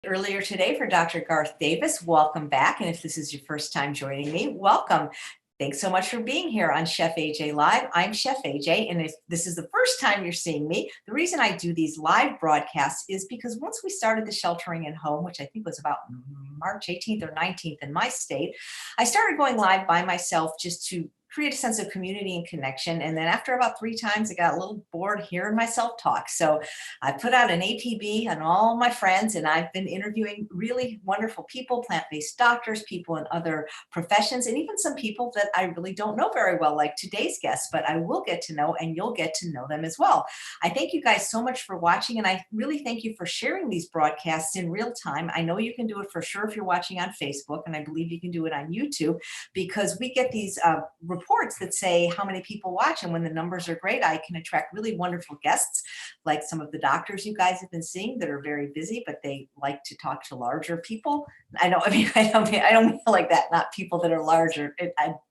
Earlier today for Dr. Garth Davis. Welcome back. And if this is your first time joining me, welcome. Thanks so much for being here on Chef AJ Live. I'm Chef AJ, and if this is the first time you're seeing me, the reason I do these live broadcasts is because once we started the sheltering at home, which I think was about March 18th or 19th in my state, I started going live by myself just to create a sense of community and connection. And then after about 3 times, I got a little bored hearing myself talk. So I put out an APB on all my friends, and I've been interviewing really wonderful people, plant-based doctors, people in other professions, and even some people that I really don't know very well, like today's guests, but I will get to know, and you'll get to know them as well. I thank you guys so much for watching, and I really thank you for sharing these broadcasts in real time. I know you can do it for sure if you're watching on Facebook, and I believe you can do it on YouTube, because we get these reports that say how many people watch, and when the numbers are great, I can attract really wonderful guests, like some of the doctors you guys have been seeing that are very busy, but they like to talk to larger people. I know, I don't mean like that, not people that are larger.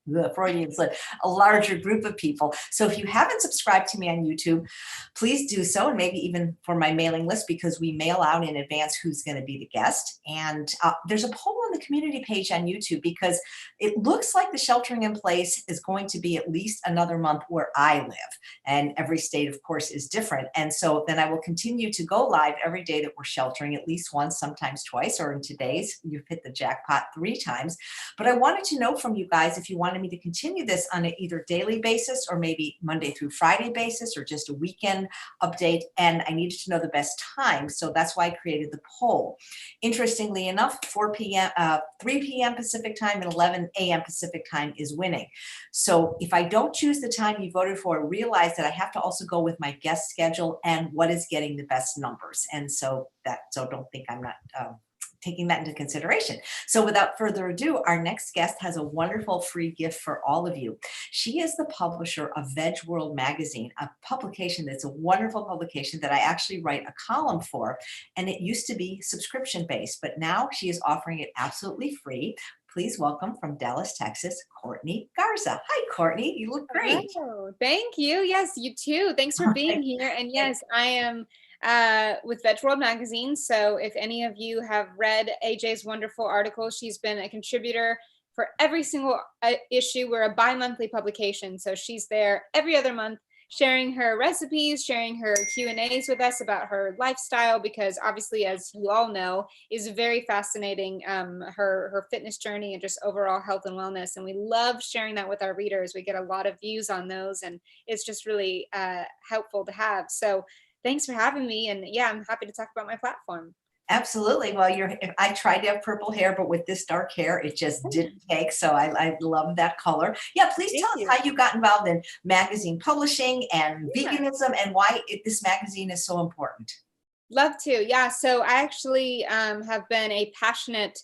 The Freudian slip, a larger group of people. So if you haven't subscribed to me on YouTube, please do so, and maybe even for my mailing list, because we mail out in advance who's going to be the guest. And there's a poll on the community page on YouTube, because it looks like the sheltering in place is going to be at least another month where I live. And every state, of course, is different. And so then I will continue to go live every day that we're sheltering, at least once, sometimes twice, or in today's, you've hit the jackpot 3 times. But I wanted to know from you guys if you wanted me to continue this on an either daily basis or maybe Monday through Friday basis, or just a weekend update. And I needed to know the best time. So that's why I created the poll. Interestingly enough, 4 p.m., 3 p.m. Pacific time and 11 a.m. Pacific time is winning. So if I don't choose the time you voted for, realize that I have to also go with my guest schedule and what is getting the best numbers. And so don't think I'm not taking that into consideration. So without further ado, our next guest has a wonderful free gift for all of you. She is the publisher of Vegaworld Magazine, a publication that's a wonderful publication that I actually write a column for, and it used to be subscription-based, but now she is offering it absolutely free. Please welcome from Dallas, Texas, Courtney Garza. Hi, Courtney. You look great. Hello. Thank you. Yes, you too. Thanks for being here. And yes, I am with Vegaworld Magazine. So if any of you have read AJ's wonderful article, she's been a contributor for every single issue. We're a bi-monthly publication. So she's there every other month, sharing her recipes, sharing her Q&As with us about her lifestyle, because obviously, as you all know, is very fascinating, her fitness journey and just overall health and wellness. And we love sharing that with our readers. We get a lot of views on those, and it's just really helpful to have. So thanks for having me. And yeah, I'm happy to talk about my platform. Absolutely. Well, I tried to have purple hair, but with this dark hair, it just didn't take. So I love that color. Yeah, please tell us how you got involved in magazine publishing and veganism, and why this magazine is so important. Love to. Yeah. So I actually have been a passionate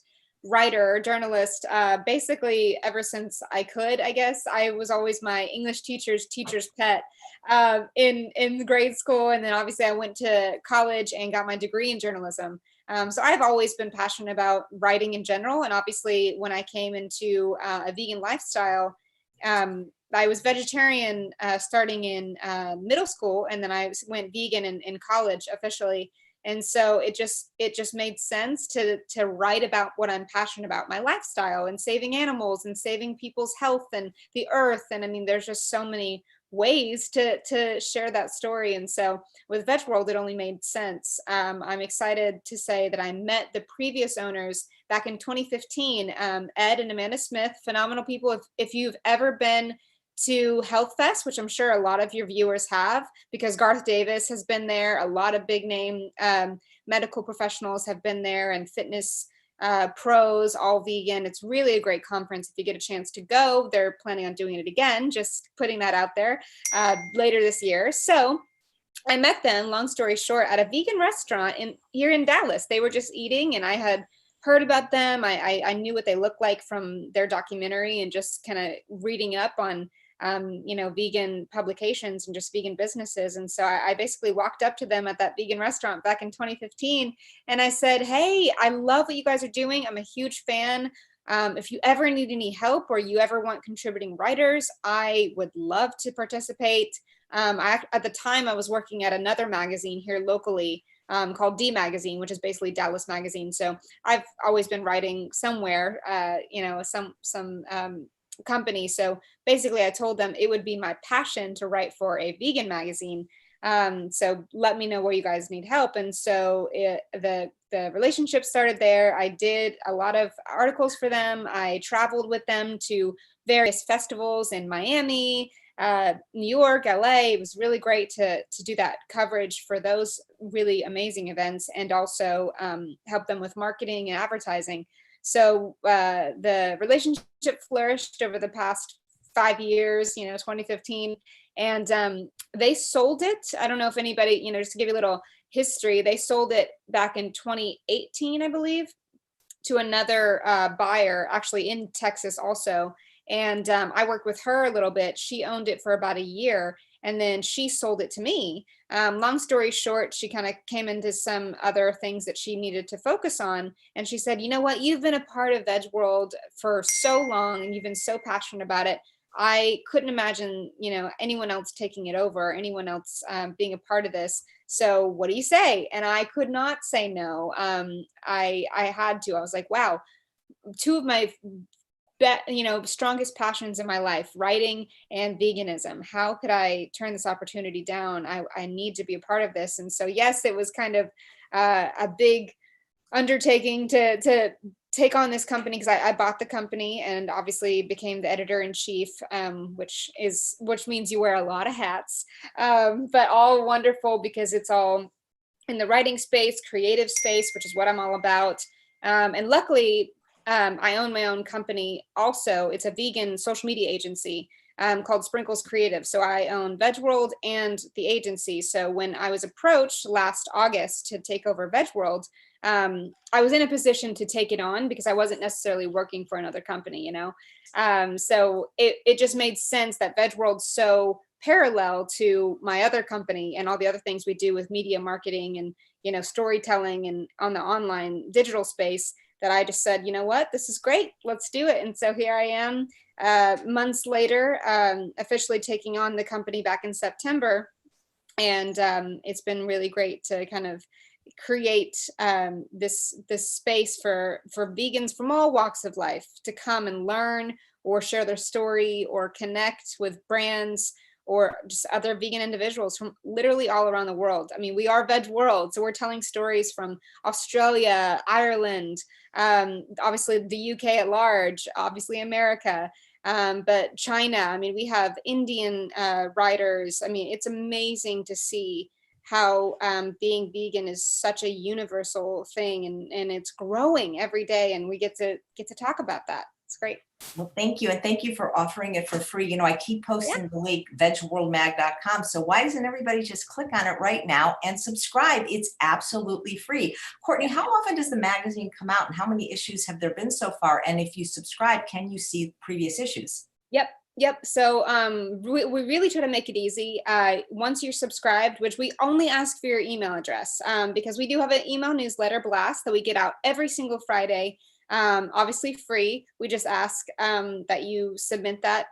writer, journalist, basically ever since I could, I guess. I was always my English teacher's pet in grade school. And then obviously I went to college and got my degree in journalism. So I've always been passionate about writing in general. And obviously when I came into a vegan lifestyle, I was vegetarian starting in middle school, and then I went vegan in college officially. And so it just made sense to write about what I'm passionate about, my lifestyle and saving animals and saving people's health and the earth. And I mean, there's just so many ways to share that story. And so with Vegaworld, it only made sense. I'm excited to say that I met the previous owners back in 2015, Ed and Amanda Smith, phenomenal people. If you've ever been to Health Fest, which I'm sure a lot of your viewers have, because Garth Davis has been there. A lot of big name medical professionals have been there, and fitness pros, all vegan. It's really a great conference. If you get a chance to go, they're planning on doing it again, just putting that out there later this year. So I met them, long story short, at a vegan restaurant here in Dallas. They were just eating, and I had heard about them. I knew what they looked like from their documentary and just kind of reading up on vegan publications and just vegan businesses. And so I basically walked up to them at that vegan restaurant back in 2015. And I said, hey, I love what you guys are doing. I'm a huge fan. If you ever need any help or you ever want contributing writers, I would love to participate. At the time I was working at another magazine here locally, called D Magazine, which is basically Dallas Magazine. So I've always been writing somewhere, some company. So basically I told them it would be my passion to write for a vegan magazine. So let me know where you guys need help. And so the relationship started there. I did a lot of articles for them. I traveled with them to various festivals in Miami, New York, LA. It was really great to do that coverage for those really amazing events, and also help them with marketing and advertising. So the relationship flourished over the past 5 years, 2015. And they sold it. I don't know if anybody, just to give you a little history, they sold it back in 2018, I believe, to another buyer, actually in Texas also. And I worked with her a little bit. She owned it for about a year, and then she sold it to me. Long story short, she kind of came into some other things that she needed to focus on. And she said, you know what, you've been a part of Vegaworld for so long, and you've been so passionate about it. I couldn't imagine, anyone else taking it over, anyone else being a part of this. So what do you say? And I could not say no. I had to. I was like, wow, two of my strongest passions in my life, writing and veganism. How could I turn this opportunity down? I need to be a part of this. And so, yes, it was kind of a big undertaking to take on this company, because I bought the company and obviously became the editor-in-chief, which means you wear a lot of hats, but all wonderful because it's all in the writing space, creative space, which is what I'm all about. And luckily, I own my own company also. It's a vegan social media agency called Sprinkles Creative. So I own Vegaworld and the agency. So when I was approached last August to take over Vegaworld, I was in a position to take it on because I wasn't necessarily working for another company, So it just made sense that Vegaworld's so parallel to my other company and all the other things we do with media marketing and, storytelling and on the online digital space, that I just said, you know what, this is great, let's do it. And so here I am, months later, officially taking on the company back in September. And it's been really great to kind of create this space for vegans from all walks of life to come and learn or share their story or connect with brands or just other vegan individuals from literally all around the world. I mean, we are Vegaworld, so we're telling stories from Australia, Ireland, obviously the UK at large, obviously America, but China. I mean, we have Indian writers. I mean, it's amazing to see how being vegan is such a universal thing, and it's growing every day, and we get to talk about that. It's great. Well, thank you. And thank you for offering it for free. I keep posting the link, vegworldmag.com. So why doesn't everybody just click on it right now and subscribe? It's absolutely free. Courtney, how often does the magazine come out, and how many issues have there been so far? And if you subscribe, can you see previous issues? Yep. So we really try to make it easy. Once you're subscribed, which we only ask for your email address, because we do have an email newsletter blast that we get out every single Friday. Obviously free. We just ask that you submit that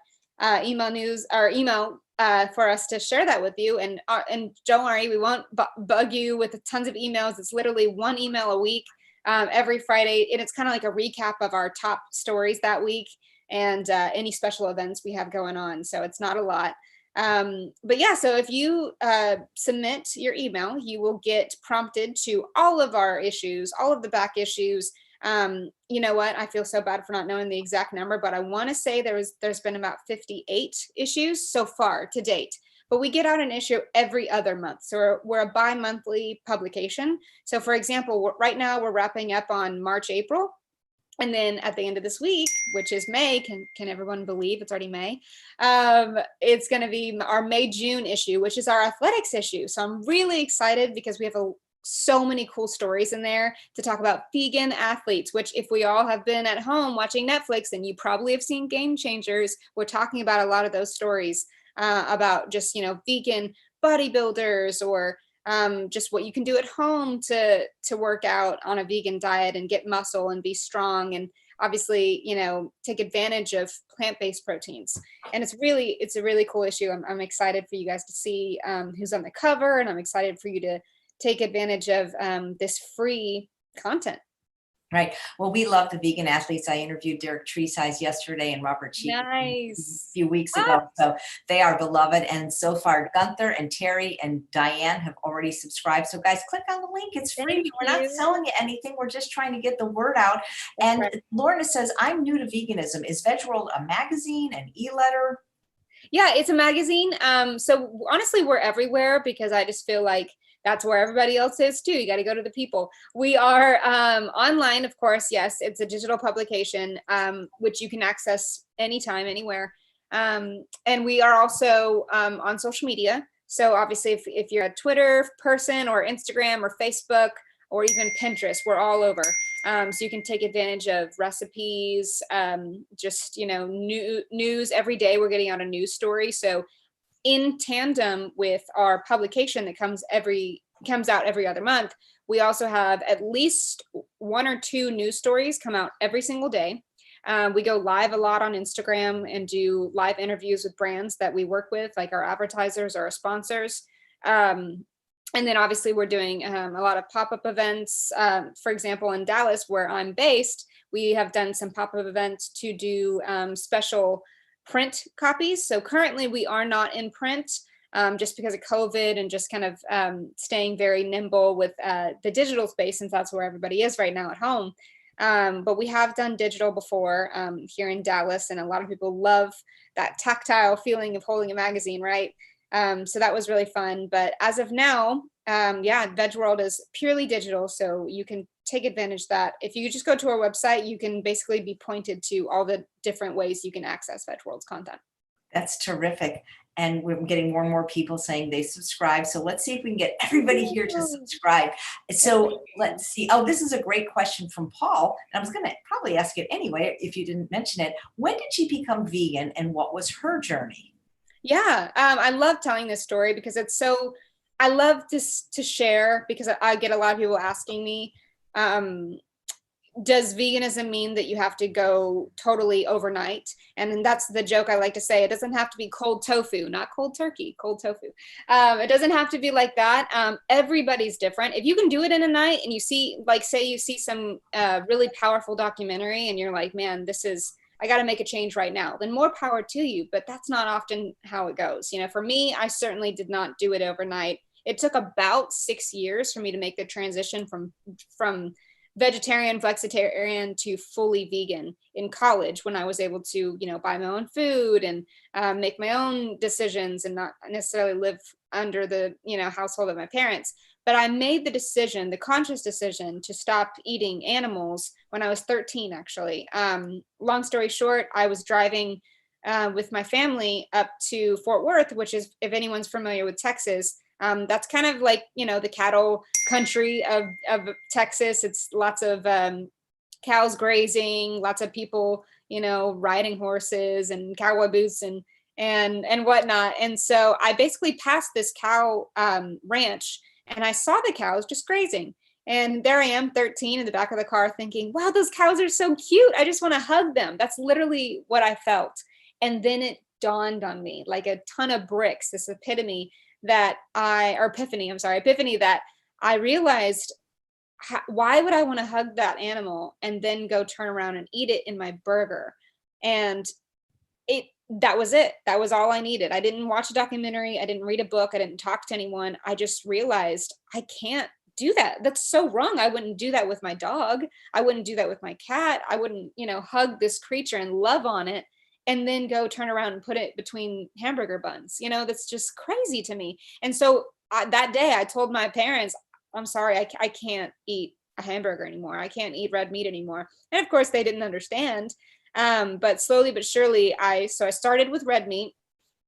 email for us to share that with you. And don't worry, we won't bug you with tons of emails. It's literally one email a week, every Friday. And it's kind of like a recap of our top stories that week and any special events we have going on. So it's not a lot. But yeah, so if you submit your email, you will get prompted to all of our issues, all of the back issues. You know what? I feel so bad for not knowing the exact number, but I want to say there's been about 58 issues so far to date. But we get out an issue every other month. So we're a bi-monthly publication. So for example, right now we're wrapping up on March, April. And then at the end of this week, which is May, can everyone believe it's already May? It's going to be our May-June issue, which is our athletics issue. So I'm really excited because we have so many cool stories in there to talk about vegan athletes, which if we all have been at home watching Netflix, then you probably have seen Game Changers. We're talking about a lot of those stories about just, vegan bodybuilders or just what you can do at home to work out on a vegan diet and get muscle and be strong, and obviously, take advantage of plant-based proteins. And it's a really cool issue. I'm excited for you guys to see who's on the cover, and I'm excited for you to take advantage of this free content. Right. Well, we love the vegan athletes. I interviewed Derek Treesize yesterday and Robert Cheek a Nice. few weeks ago. So they are beloved. And so far, Gunther and Terry and Diane have already subscribed. So guys, click on the link. It's free. Thank We're not you. selling you anything. We're just trying to get the word out. That's And right. Lorna says, I'm new to veganism. Is Vegaworld a magazine, an e-letter? Yeah, it's a magazine. So honestly, we're everywhere because I just feel like that's where everybody else is too. You got to go to the people. We are online, of course. Yes, it's a digital publication, which you can access anytime, anywhere. And we are also on social media. So obviously, if you're a Twitter person or Instagram or Facebook or even Pinterest, we're all over. So you can take advantage of recipes, just, news every day. We're getting out a news story. So in tandem with our publication that comes out every other month, we also have at least 1 or 2 news stories come out every single day. We go live a lot on Instagram and do live interviews with brands that we work with, like our advertisers or our sponsors. And then obviously we're doing a lot of pop-up events. For example, in Dallas, where I'm based, we have done some pop-up events to do special print copies. So currently we are not in print just because of COVID and just kind of staying very nimble with the digital space, since that's where everybody is right now at home. But we have done digital before here in Dallas, and a lot of people love that tactile feeling of holding a magazine, right? So that was really fun. But as of now, Vegaworld is purely digital. So you can take advantage of that. If you just go to our website, you can basically be pointed to all the different ways you can access Vegaworld's content. That's terrific. And we're getting more and more people saying they subscribe. So let's see if we can get everybody here to subscribe. So let's see. Oh, this is a great question from Paul. And I was going to probably ask it anyway, if you didn't mention it. When did she become vegan and what was her journey? Yeah, I love telling this story because I love this to share, because I get a lot of people asking me, does veganism mean that you have to go totally overnight? And then that's the joke I like to say. It doesn't have to be cold tofu, not cold turkey, cold tofu. It doesn't have to be like that. Everybody's different. If you can do it in a night and you see, like, say you see some really powerful documentary and you're like, man, I got to make a change right now, then more power to you. But that's not often how it goes. For me, I certainly did not do it overnight. It took about 6 years for me to make the transition from vegetarian, flexitarian to fully vegan in college, when I was able to, buy my own food and make my own decisions and not necessarily live under the, household of my parents. But I made the conscious decision to stop eating animals when I was 13, actually. Long story short, I was driving with my family up to Fort Worth, which is, if anyone's familiar with Texas, that's kind of like, the cattle country of Texas. It's lots of cows grazing, lots of people, riding horses and cowboy boots and whatnot. And so I basically passed this cow ranch, and I saw the cows just grazing. And there I am, 13, in the back of the car thinking, wow, those cows are so cute. I just want to hug them. That's literally what I felt. And then it dawned on me like a ton of bricks, this epiphany that I realized, why would I want to hug that animal and then go turn around and eat it in my burger? And that was it. That was all I needed. I didn't watch a documentary. I didn't read a book. I didn't talk to anyone. I just realized I can't do that. That's so wrong. I wouldn't do that with my dog. I wouldn't do that with my cat. I wouldn't, hug this creature and love on it and then go turn around and put it between hamburger buns. That's just crazy to me. And so that day I told my parents, I'm sorry, I can't eat a hamburger anymore. I can't eat red meat anymore. And of course they didn't understand. But slowly but surely, I started with red meat,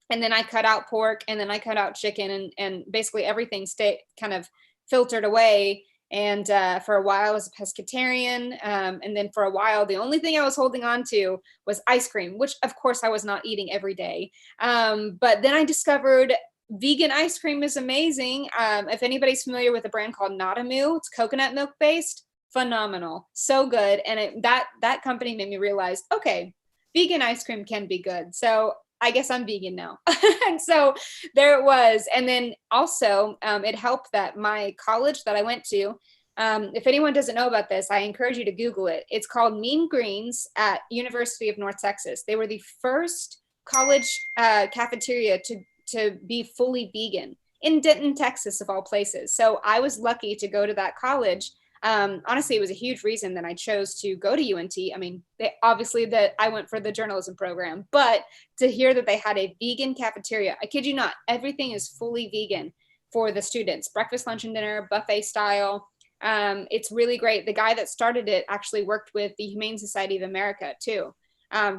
and then I cut out pork, and then I cut out chicken, and basically everything stayed kind of filtered away. And for a while I was a pescatarian. And then for a while, the only thing I was holding on to was ice cream, which of course I was not eating every day. But then I discovered vegan ice cream is amazing. If anybody's familiar with a brand called Nadamu, it's coconut milk based. Phenomenal, so good. And that company made me realize, okay, vegan ice cream can be good. So I guess I'm vegan now. And so there it was. And then also it helped that my college that I went to, if anyone doesn't know about this, I encourage you to Google it. It's called Mean Greens at University of North Texas. They were the first college cafeteria to be fully vegan in Denton, Texas, of all places. So I was lucky to go to that college. Honestly, it was a huge reason that I chose to go to UNT. I mean, obviously that I went for the journalism program, but to hear that they had a vegan cafeteria, I kid you not, everything is fully vegan for the students, breakfast, lunch, and dinner, buffet style. It's really great. The guy that started it actually worked with the Humane Society of America too.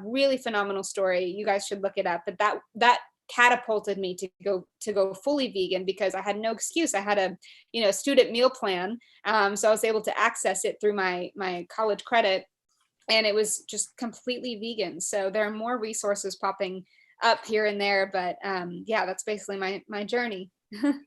Really phenomenal story. You guys should look it up. But that catapulted me to go fully vegan because I had no excuse. I had a student meal plan, so I was able to access it through my college credit, and it was just completely vegan. So there are more resources popping up here and there, but yeah, that's basically my journey.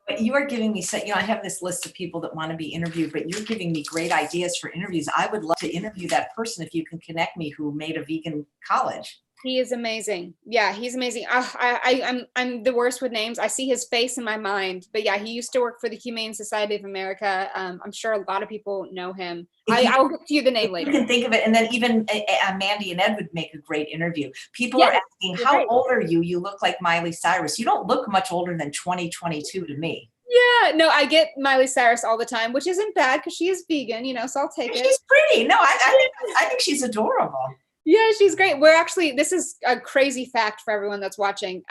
But you are giving me, I have this list of people that want to be interviewed, but you're giving me great ideas for interviews. I would love to interview that person if you can connect me who made a vegan college. He is amazing. Yeah, he's amazing. I'm the worst with names. I see his face in my mind, but yeah, he used to work for the Humane Society of America. I'm sure a lot of people know him. I'll get to you the name later. You can think of it, and then even Mandy and Ed would make a great interview. People Yeah, are asking, how old are you? You look like Miley Cyrus. You don't look much older than 2022 to me. Yeah, no, I get Miley Cyrus all the time, which isn't bad because she is vegan, so I'll take it. She's pretty. No, I think she's adorable. Yeah, she's great. We're actually, this is a crazy fact for everyone that's watching.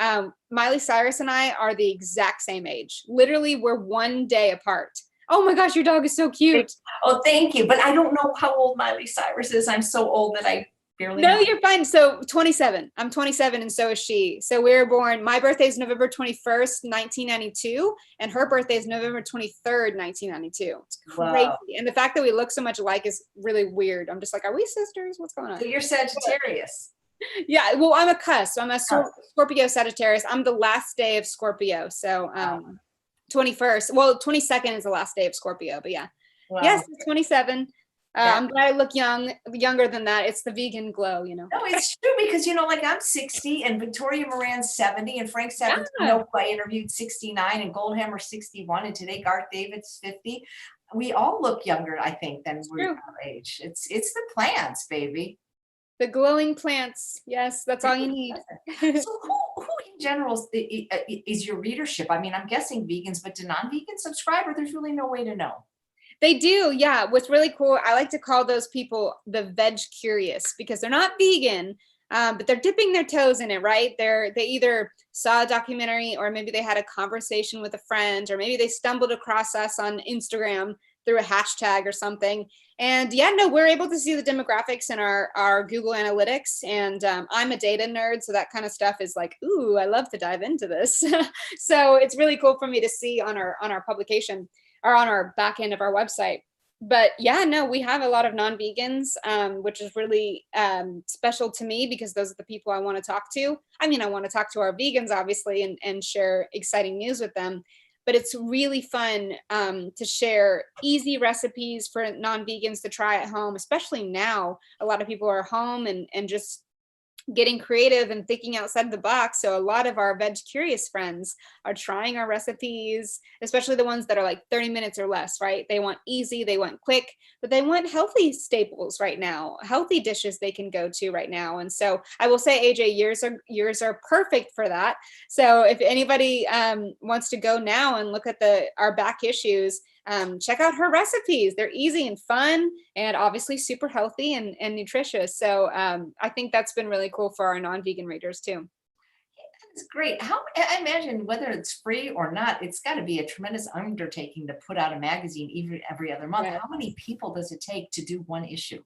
Miley Cyrus and I are the exact same age. Literally, we're 1 day apart. Oh my gosh, your dog is so cute. Oh, thank you. But I don't know how old Miley Cyrus is. I'm so old that I barely know. No, you're fine. So 27. I'm 27 and so is she. So we were born, my birthday is November 21st, 1992. And her birthday is November 23rd, 1992. It's crazy. Wow. And the fact that we look so much alike is really weird. I'm just like, are we sisters? What's going on? So you're Sagittarius. Yeah, well, I'm a cusp. I'm a Scorpio Sagittarius. I'm the last day of Scorpio. So 21st. Well, 22nd is the last day of Scorpio, but yeah. Wow. Yes, 27. Yeah. I'm glad I look younger than that. It's the vegan glow, No, it's true because, like I'm 60 and Victoria Moran's 70 and Frank Sabatino, who I interviewed, 69 and Goldhammer 61 and today Garth David's 50. We all look younger, I think, than we're our age. It's the plants, baby. The glowing plants. Yes, that's all you need. So who in general is your readership? I mean, I'm guessing vegans, but do non-vegans subscribe or there's really no way to know? They do, yeah. What's really cool, I like to call those people the veg curious because they're not vegan, but they're dipping their toes in it, right? They either saw a documentary or maybe they had a conversation with a friend or maybe they stumbled across us on Instagram through a hashtag or something. And yeah, no, we're able to see the demographics in our Google Analytics. And I'm a data nerd, so that kind of stuff is like, ooh, I love to dive into this. So it's really cool for me to see on our publication or on our back end of our website. But yeah, no, we have a lot of non-vegans, which is really special to me because those are the people I want to talk to. I mean, I want to talk to our vegans, obviously, and share exciting news with them. But it's really fun to share easy recipes for non-vegans to try at home, especially now. A lot of people are home and just getting creative and thinking outside the box. So a lot of our veg curious friends are trying our recipes, especially the ones that are like 30 minutes or less, right? They want easy, they want quick, but they want healthy staples right now, healthy dishes they can go to right now. And so I will say, AJ, yours are perfect for that. So if anybody wants to go now and look at our back issues, check out her recipes. They're easy and fun and obviously super healthy and nutritious. So I think that's been really cool for our non-vegan readers too. That's great. I imagine whether it's free or not, it's got to be a tremendous undertaking to put out a magazine even every other month. Yeah. How many people does it take to do one issue?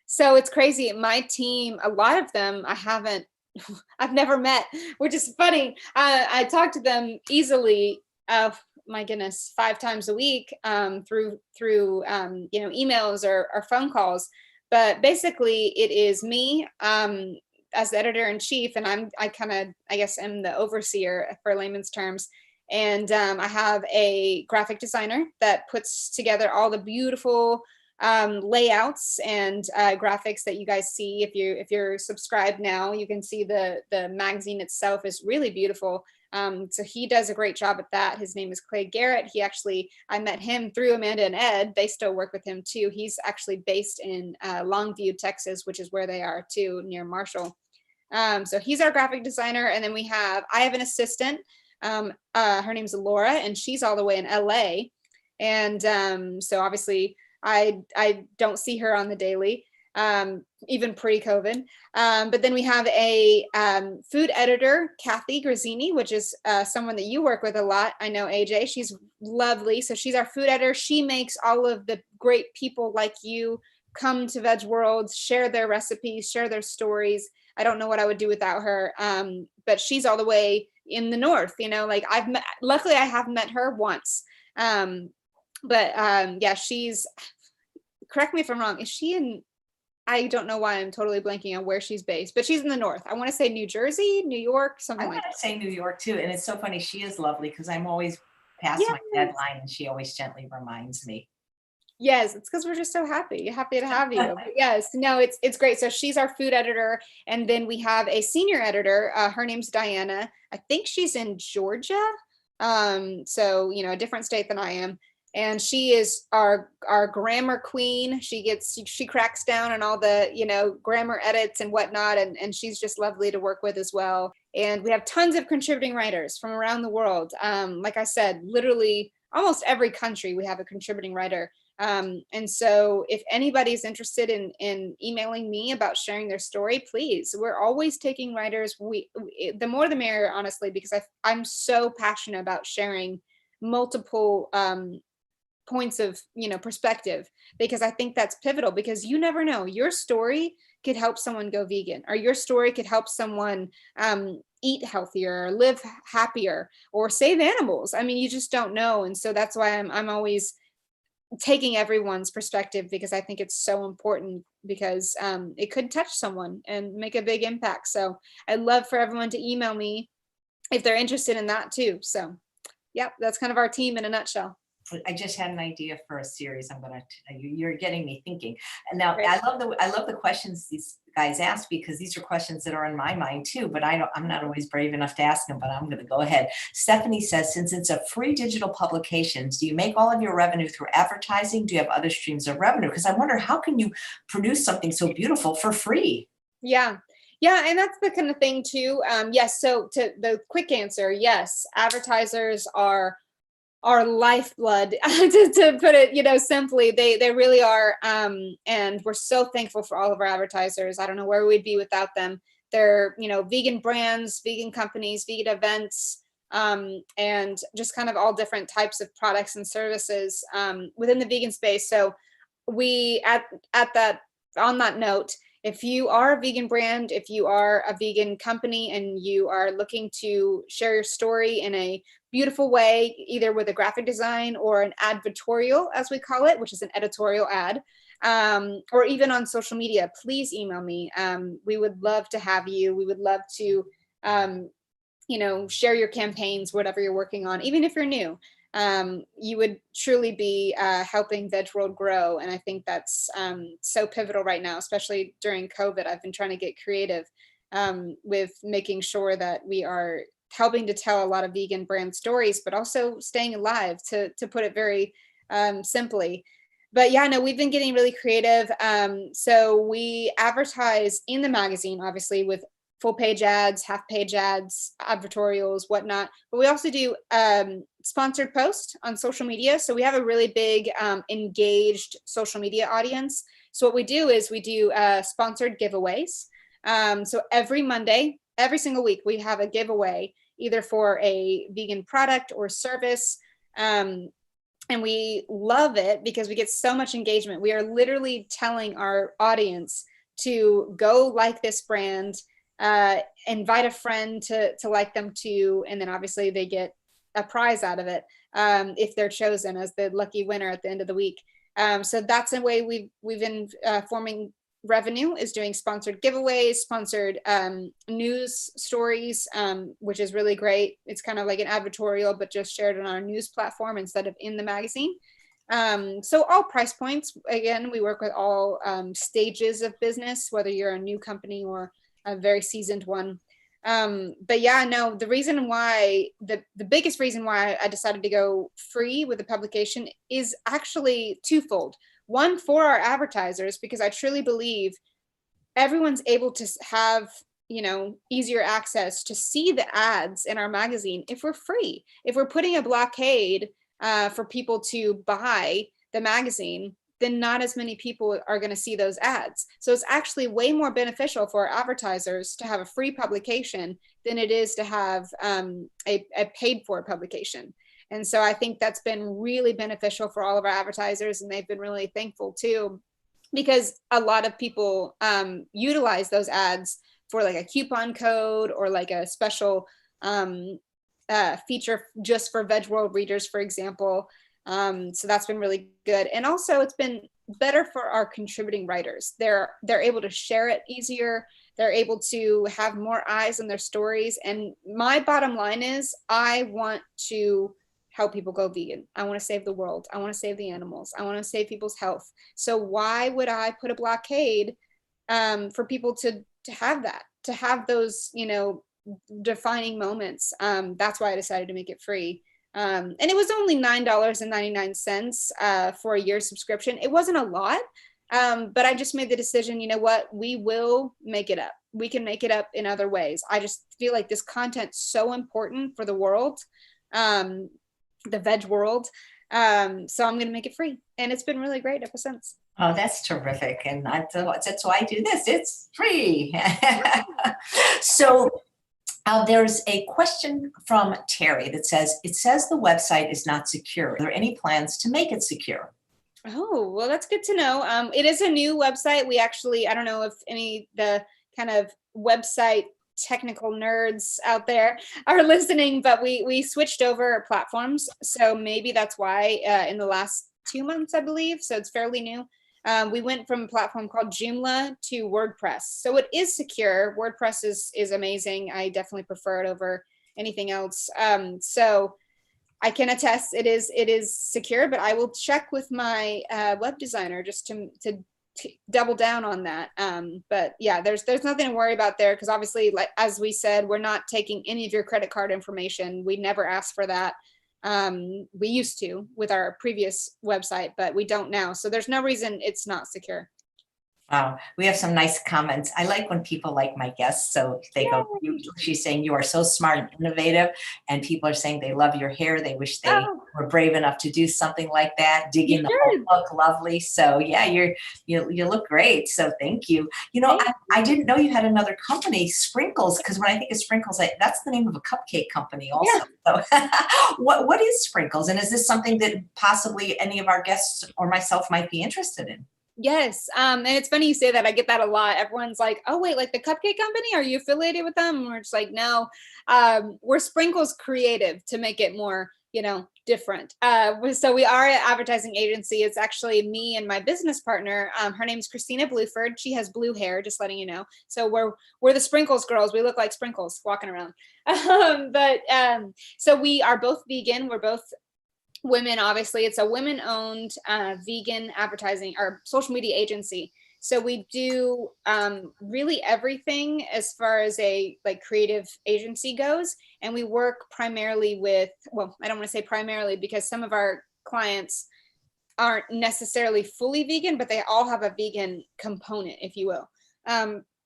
So it's crazy. My team, a lot of them I've never met, which is funny. I talk to them easily. My goodness, 5 times a week through emails or phone calls. But basically it is me as the editor-in-chief, and I guess am the overseer for layman's terms. And I have a graphic designer that puts together all the beautiful layouts and graphics that you guys see. If you're subscribed now, you can see the magazine itself is really beautiful. So he does a great job at that. His name is Clay Garrett. I met him through Amanda and Ed. They still work with him too. He's actually based in Longview, Texas, which is where they are too, near Marshall. So he's our graphic designer. And then I have an assistant. Her name's Laura, and she's all the way in LA. And so obviously I don't see her on the daily, even pre-COVID. But then we have a food editor, Kathy Grazzini, which is someone that you work with a lot. I know AJ, she's lovely. So she's our food editor. She makes all of the great people like you come to Vegaworld, share their recipes, share their stories. I don't know what I would do without her. But she's all the way in the north, like luckily I have met her once. Yeah, correct me if I'm wrong. Is she in, I don't know why I'm totally blanking on where she's based, but she's in the north. I want to say New Jersey, New York, something like that. I want to say New York too. And it's so funny. She is lovely because I'm always past my deadline and she always gently reminds me. Yes, it's because we're just so happy to have you. But yes, no, it's great. So she's our food editor. And then we have a senior editor. Her name's Diana. I think she's in Georgia. So, a different state than I am. And she is our grammar queen. She cracks down on all the, grammar edits and whatnot. And she's just lovely to work with as well. And we have tons of contributing writers from around the world. Like I said, literally almost every country we have a contributing writer. And so if anybody's interested in emailing me about sharing their story, please, we're always taking writers. The more the merrier, honestly, because I'm so passionate about sharing multiple, points of, perspective, because I think that's pivotal, because you never know, your story could help someone go vegan, or your story could help someone, eat healthier, or live happier, or save animals. I mean, you just don't know. And so that's why I'm always taking everyone's perspective, because I think it's so important, because it could touch someone and make a big impact. So I'd love for everyone to email me if they're interested in that too. So yeah, that's kind of our team in a nutshell. I just had an idea for a series. You're getting me thinking. And now Great. I love the questions these guys ask, because these are questions that are in my mind too, but I'm not always brave enough to ask them, but I'm going to go ahead. Stephanie says, since it's a free digital publication, do you make all of your revenue through advertising? Do you have other streams of revenue? Because I wonder, how can you produce something so beautiful for free? Yeah. Yeah, and that's the kind of thing too. Yes, so to the quick answer, yes, advertisers are our lifeblood, to put it, simply. They really are. And we're so thankful for all of our advertisers. I don't know where we'd be without them. They're, vegan brands, vegan companies, vegan events, and just kind of all different types of products and services within the vegan space. So we, on that note, if you are a vegan brand, if you are a vegan company and you are looking to share your story in a beautiful way, either with a graphic design or an advertorial, as we call it, which is an editorial ad, or even on social media, please email me. We would love to have you. We would love to, share your campaigns, whatever you're working on, even if you're new. You would truly be helping Vegaworld grow. And I think that's so pivotal right now, especially during COVID. I've been trying to get creative with making sure that we are helping to tell a lot of vegan brand stories, but also staying alive, to put it very simply. But yeah, no, we've been getting really creative. So we advertise in the magazine, obviously, with full page ads, half page ads, advertorials, whatnot. But we also do sponsored posts on social media. So we have a really big engaged social media audience. So what we do is we do sponsored giveaways. So every Monday, every single week, we have a giveaway, either for a vegan product or service. And we love it because we get so much engagement. We are literally telling our audience to go like this brand, invite a friend to like them too, and then obviously they get a prize out of it if they're chosen as the lucky winner at the end of the week. So that's a way we've been forming revenue, is doing sponsored giveaways, sponsored news stories, which is really great. It's kind of like an advertorial, but just shared on our news platform instead of in the magazine. So all price points, again, we work with all stages of business, whether you're a new company or a very seasoned one. But yeah, no, the reason why, the biggest reason why I decided to go free with the publication is actually twofold. One, for our advertisers, because I truly believe everyone's able to have, easier access to see the ads in our magazine if we're free. If we're putting a blockade for people to buy the magazine, then not as many people are going to see those ads. So it's actually way more beneficial for our advertisers to have a free publication than it is to have a paid for publication. And so I think that's been really beneficial for all of our advertisers, and they've been really thankful too, because a lot of people utilize those ads for like a coupon code or like a special feature just for Vegaworld readers, for example. So that's been really good. And also it's been better for our contributing writers. They're able to share it easier. They're able to have more eyes on their stories. And my bottom line is I want to help people go vegan. I want to save the world. I want to save the animals. I want to save people's health. So why would I put a blockade for people to have that, to have those, defining moments? That's why I decided to make it free. And it was only $9.99 for a year subscription. It wasn't a lot, but I just made the decision, you know what, we will make it up. We can make it up in other ways. I just feel like this content's so important for the world, the veg world. So I'm going to make it free. And it's been really great ever since. Oh, that's terrific. And that's why I do this. It's free. So there's a question from Terry that says, it says the website is not secure. Are there any plans to make it secure? Oh, well, that's good to know. It is a new website. We actually, I don't know if the kind of website technical nerds out there are listening, but we switched over platforms. So maybe that's why in the last 2 months, I believe. So it's fairly new. We went from a platform called Joomla to WordPress. So it is secure. WordPress is amazing. I definitely prefer it over anything else. So I can attest it is secure, but I will check with my web designer just to double down on that. But yeah, there's nothing to worry about there, because obviously, like as we said, we're not taking any of your credit card information. We never ask for that. We used to with our previous website, but we don't now. So there's no reason it's not secure. Wow, we have some nice comments. I like when people like my guests. So they go, she's saying you are so smart and innovative. And people are saying they love your hair. They wish they were brave enough to do something like that. Digging the whole book, lovely. So yeah, you look great. So thank you. I didn't know you had another company, Sprinkles, because when I think of Sprinkles, that's the name of a cupcake company also. Yeah. So what is Sprinkles? And is this something that possibly any of our guests or myself might be interested in? Yes. And it's funny you say that. I get that a lot. Everyone's like, oh, wait, like the cupcake company, are you affiliated with them? And we're just like, no, we're Sprinkles Creative to make it more, different. So we are an advertising agency. It's actually me and my business partner. Her name's Christina Bluford. She has blue hair, just letting you know. So we're the Sprinkles girls. We look like sprinkles walking around. So we are both vegan. We're both women. Obviously, it's a women-owned vegan advertising or social media agency. So we do really everything as far as a creative agency goes, and we work primarily with, well, I don't want to say primarily because some of our clients aren't necessarily fully vegan, but they all have a vegan component, if you will.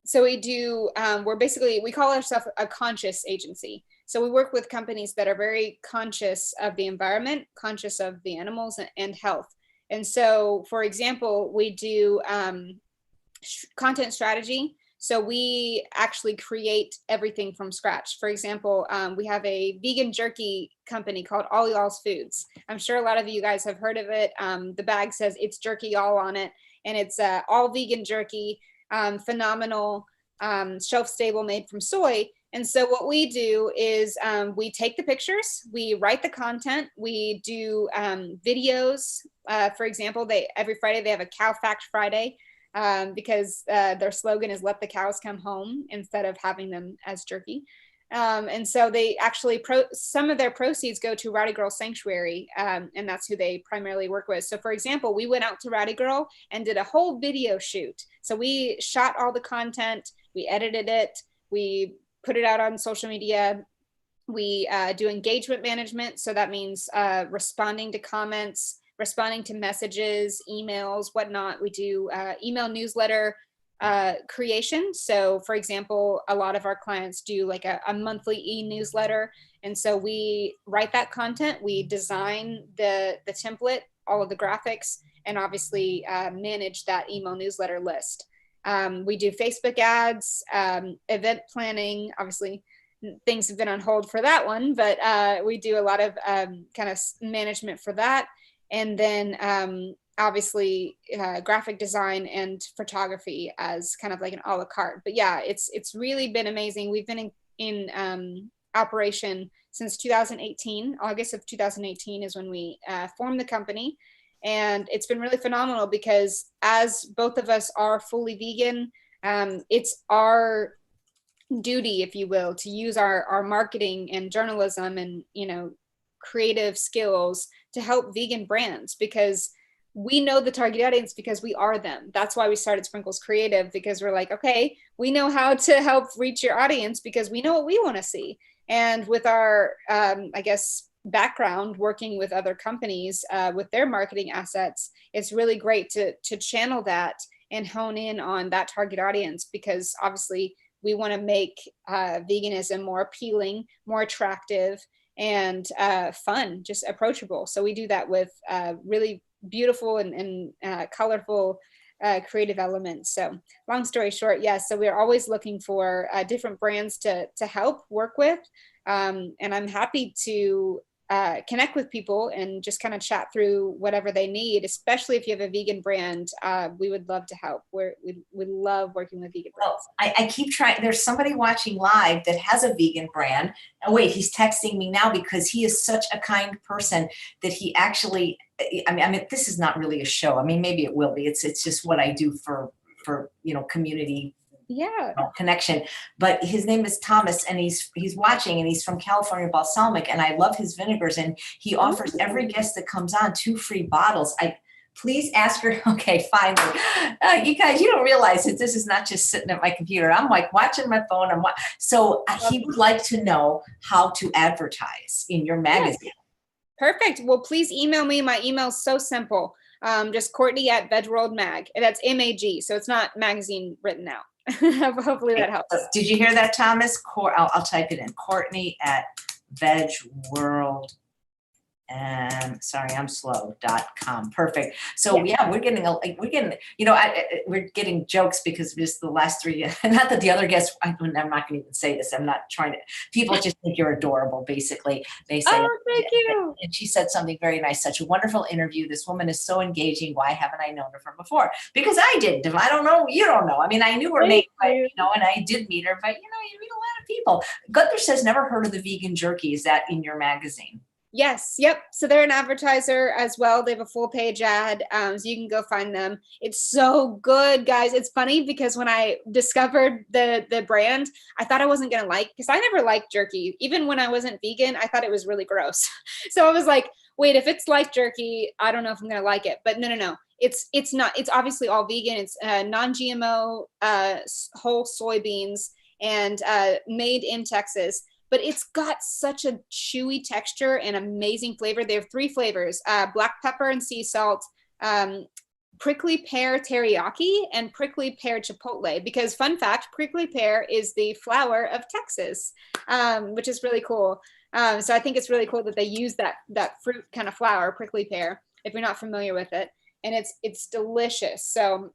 So we do, we call ourselves a conscious agency. So we work with companies that are very conscious of the environment, conscious of the animals and health. And so, for example, we do content strategy. So we actually create everything from scratch. For example, we have a vegan jerky company called All Y'all's Foods. I'm sure a lot of you guys have heard of it. The bag says it's jerky y'all on it, and it's all vegan jerky, phenomenal, shelf stable, made from soy. And so what we do is we take the pictures, we write the content, we do videos. For example, every Friday they have a Cow Fact Friday because their slogan is "Let the cows come home" instead of having them as jerky. And so they actually, some of their proceeds go to Rowdy Girl Sanctuary, and that's who they primarily work with. So for example, we went out to Rowdy Girl and did a whole video shoot. So we shot all the content, we edited it, we put it out on social media. We do engagement management. So that means responding to comments, responding to messages, emails, whatnot. We do email newsletter creation. So for example, a lot of our clients do like a monthly e-newsletter. And so we write that content, we design the template, all of the graphics, and obviously manage that email newsletter list. We do Facebook ads, event planning. Obviously things have been on hold for that one, but we do a lot of kind of management for that. And then obviously graphic design and photography as kind of like an a la carte. But yeah, it's really been amazing. We've been in operation since 2018. August of 2018 is when we formed the company. And it's been really phenomenal because as both of us are fully vegan, it's our duty, if you will, to use our marketing and journalism and, you know, creative skills to help vegan brands, because we know the target audience because we are them. That's why we started Sprinkles Creative, because we're like, okay, we know how to help reach your audience because we know what we want to see. And with our, I guess, background working with other companies with their marketing assets, it's really great to channel that and hone in on that target audience, because obviously we want to make veganism more appealing, more attractive, and fun, just approachable. So we do that with really beautiful and colorful creative elements. So long story short, yes, so we're always looking for different brands to help work with. And I'm happy to connect with people and just kind of chat through whatever they need, especially if you have a vegan brand. We would love to help. We love working with vegan brands. Well, I keep trying. There's somebody watching live that has a vegan brand. Oh, wait, he's texting me now because he is such a kind person that he actually, I mean, this is not really a show. I mean, maybe it will be. It's just what I do for you know, community connection. But his name is Thomas, and he's watching, and he's from California, balsamic, and I love his vinegars, and he offers every guest that comes on 2 free bottles. Please ask her. Okay, finally. You guys, you don't realize that this is not just sitting at my computer. I'm like watching my phone. So he would like to know how to advertise in your magazine. Yes. Perfect. Well, please email me. My email is so simple. Just Courtney at Vegaworld Mag. And that's MAG. So it's not magazine written out. Hopefully that helps. Did you hear that, Thomas? I'll type it in. Courtney at Vegaworld. Sorry, I'm slow.com. Perfect. So yeah, we're getting, you know, we're getting jokes because just the last 3, not that the other guests, I'm not going to even say this. I'm not trying to, people just think you're adorable. Basically, they say, oh, thank you. And she said something very nice. Such a wonderful interview. This woman is so engaging. Why haven't I known her from before? Because I didn't. If I don't know, you don't know. I mean, I knew her name, but, you know, and I did meet her, but you know, you meet a lot of people. Gunther says never heard of the vegan jerky. Is that in your magazine? Yes. Yep. So they're an advertiser as well. They have a full page ad. So you can go find them. It's so good, guys. It's funny because when I discovered the brand, I thought I wasn't going to like, because I never liked jerky. Even when I wasn't vegan, I thought it was really gross. So I was like, wait, if it's like jerky, I don't know if I'm going to like it. But no. It's not. It's obviously all vegan. It's non-GMO, whole soybeans, and made in Texas. But it's got such a chewy texture and amazing flavor. They have 3 flavors, black pepper and sea salt, prickly pear teriyaki, and prickly pear chipotle. Because fun fact, prickly pear is the flower of Texas, which is really cool. So I think it's really cool that they use that fruit kind of flower, prickly pear, if you're not familiar with it. And it's delicious. So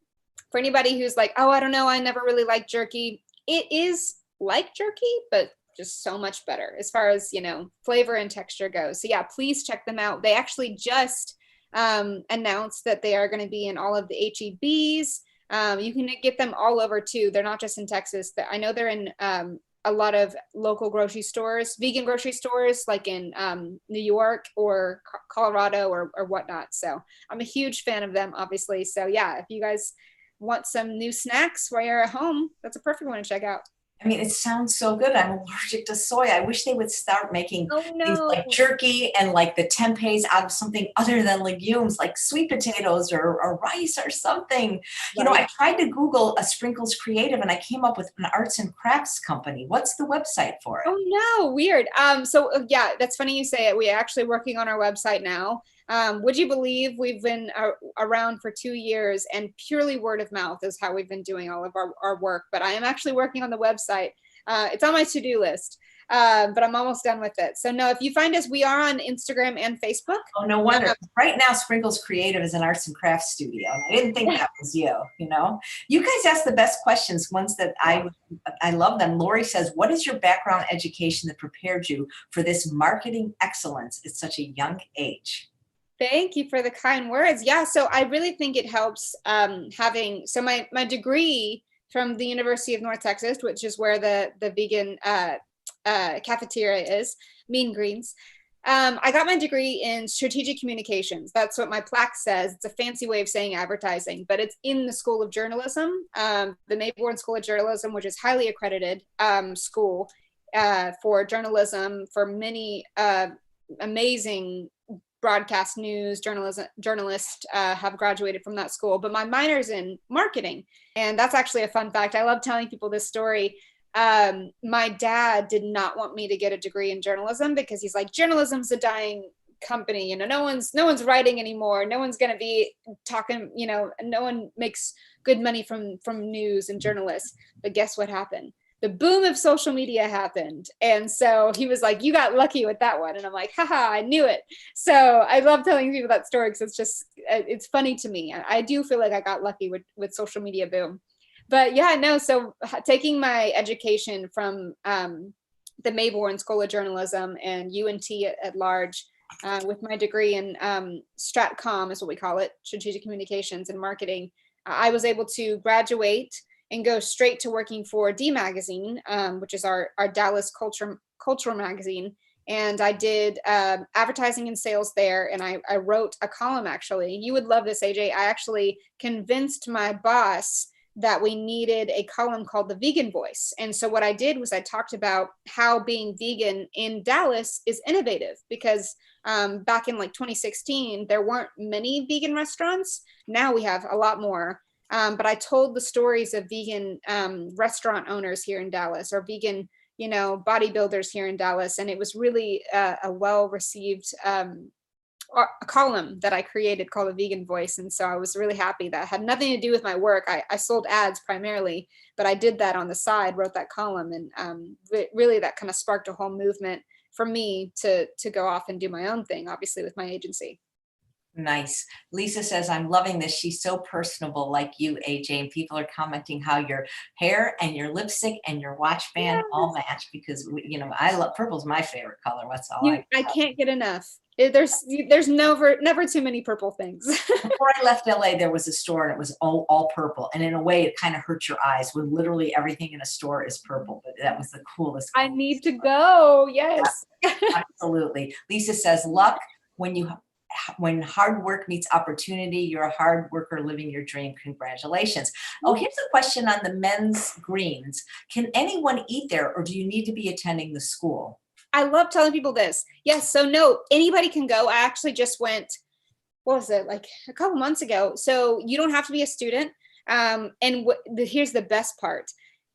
for anybody who's like, oh, I don't know, I never really liked jerky. It is like jerky, but just so much better as far as, you know, flavor and texture goes. So yeah, please check them out. They actually just announced that they are going to be in all of the HEBs. You can get them all over too. They're not just in Texas. I know they're in a lot of local grocery stores, vegan grocery stores, like in New York or Colorado or whatnot. So I'm a huge fan of them, obviously. So yeah, if you guys want some new snacks while you're at home, that's a perfect one to check out. I mean, it sounds so good. I'm allergic to soy. I wish they would start making Oh things no. like jerky and like the tempehs out of something other than legumes, like sweet potatoes or rice or something. You know, Right. I tried to Google a Sprinkles Creative and I came up with an arts and crafts company. What's the website for it? Oh no, weird. Yeah, that's funny you say it. We're actually working on our website now. Would you believe we've been around for 2 years, and purely word of mouth is how we've been doing all of our work. But I am actually working on the website. It's on my to-do list, but I'm almost done with it. So no, if you find us, we are on Instagram and Facebook. Oh, no wonder. Right now, Sprinkles Creative is an arts and crafts studio. I didn't think that was you, you know? You guys ask the best questions, ones that I love them. Lori says, what is your background education that prepared you for this marketing excellence at such a young age? Thank you for the kind words. Yeah, so I really think it helps having, so my degree from the University of North Texas, which is where the vegan cafeteria is, Mean Greens. I got my degree in strategic communications. That's what my plaque says. It's a fancy way of saying advertising, but it's in the School of Journalism, the Vegaworld School of Journalism, which is highly accredited school for journalism, for many amazing broadcast news journalists have graduated from that school. But my minor's in marketing, and that's actually a fun fact. I love telling people this story. My dad did not want me to get a degree in journalism because he's like, journalism's a dying company, you know, no one's writing anymore, no one's going to be talking, you know, no one makes good money from news and journalists. But guess what happened? The boom of social media happened. And so he was like, you got lucky with that one. And I'm like, haha, I knew it. So I love telling people that story because it's funny to me. I do feel like I got lucky with social media boom. But yeah, no, so taking my education from the Mayborn School of Journalism and UNT at large, with my degree in Stratcom is what we call it, strategic communications and marketing, I was able to graduate and go straight to working for D Magazine, which is our Dallas cultural magazine. And I did advertising and sales there. And I wrote a column, actually. You would love this, AJ. I actually convinced my boss that we needed a column called The Vegan Voice. And so what I did was I talked about how being vegan in Dallas is innovative, because back in like 2016, there weren't many vegan restaurants. Now we have a lot more. But I told the stories of vegan restaurant owners here in Dallas, or vegan, you know, bodybuilders here in Dallas. And it was really a well-received a column that I created called The Vegan Voice. And so I was really happy. That had nothing to do with my work. I sold ads primarily, but I did that on the side, wrote that column. And really that kind of sparked a whole movement for me to go off and do my own thing, obviously with my agency. Nice. Lisa says, I'm loving this. She's so personable like you, AJ. And people are commenting how your hair and your lipstick and your watch band all match, because, you know, I love purple's my favorite color. What's all I can't get enough. There's never too many purple things. Before I left LA, there was a store and it was all purple. And in a way, it kind of hurt your eyes when literally everything in a store is purple. But that was the coolest. I need to go. Yes. Absolutely. Lisa says, luck when hard work meets opportunity, you're a hard worker living your dream. Congratulations. Oh, here's a question on the men's greens. Can anyone eat there, or do you need to be attending the school? I love telling people this. Yes. So no, anybody can go. I actually just went, what was it, like a couple months ago. So you don't have to be a student. And here's the best part.